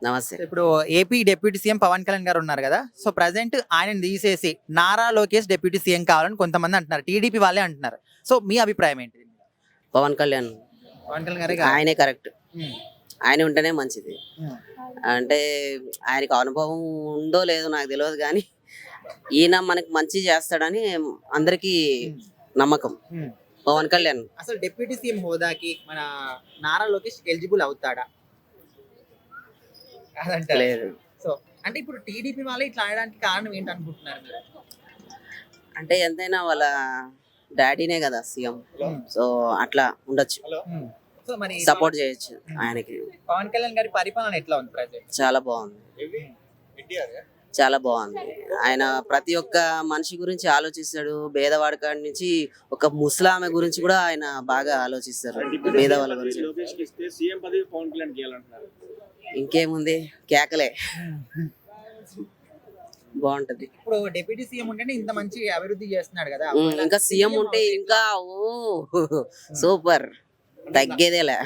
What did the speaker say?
నమస్తే. ఇప్పుడు AP deputy CM Pawan Kalyan garu ఉన్నారు కదా. సో ప్రజెంట్ ఆయన తీసేసి నారా లోకేష్ డిప్యూటీ సీఎం కావాలని కొంతమంది అంటున్నారు. టీడీపీ వాళ్ళే అంటున్నారు. సో మీ అభిప్రాయం ఏంటి? పవన్ కళ్యాణ్ పవన్ కళ్యాణ్ గారే కావాలి. ఆయనే కరెక్ట్. ఉమ్, ఆయన ఉంటేనే మంచిది. ఉమ్, అంటే ఆయనకు అనుభవం ఉందో లేదో నాకు తెలియదు కానీ ఈయన మనకి మంచి చేస్తాడని అందరికీ నమ్మకం. ఉమ్. పవన్ కళ్యాణ్ అసలు డిప్యూటీ సీఎం హోదాకి మన నారా లోకేష్ ఎలిజిబుల్ అవుతాడా? కాదంటారు. లేదు. సో అంటే ఇప్పుడు టీడీపీ వాళ్ళే ఇట్లా ఆడడానికి కారణం ఏంటి అనుకుంటున్నారు మీరు? అంటే ఎంతైనా వాళ్ళ డాడీనే కదా సీఎం. సో అట్లా ఉండొచ్చు, ఉమ్. సో మరి సపోర్ట్ చేయొచ్చు ఆయనకి. పవన్ కళ్యాణ్ గారి పరిపాలన ఎట్లా ఉంది ప్రజెంట్? చాలా బాగుంది, చాలా బాగుంది. ఆయన ప్రతి ఒక్క మనిషి గురించి ఆలోచిస్తాడు. పేదవాడి కాడి నుంచి ఒక ముస్లామె గురించి కూడా ఆయన బాగా ఆలోచిస్తారు. పేదవాళ్ళ గురించి ఇంకేముంది, కేకలే. బాగుంటది. ఇప్పుడు డిప్యూటీ సీఎం ఉంటేనే ఇంత మంచి అభివృద్ధి చేస్తున్నాడు కదా. ఇంకా సీఎం ఉంటే ఇంకా ఓ సూపర్, తగ్గేదేలే.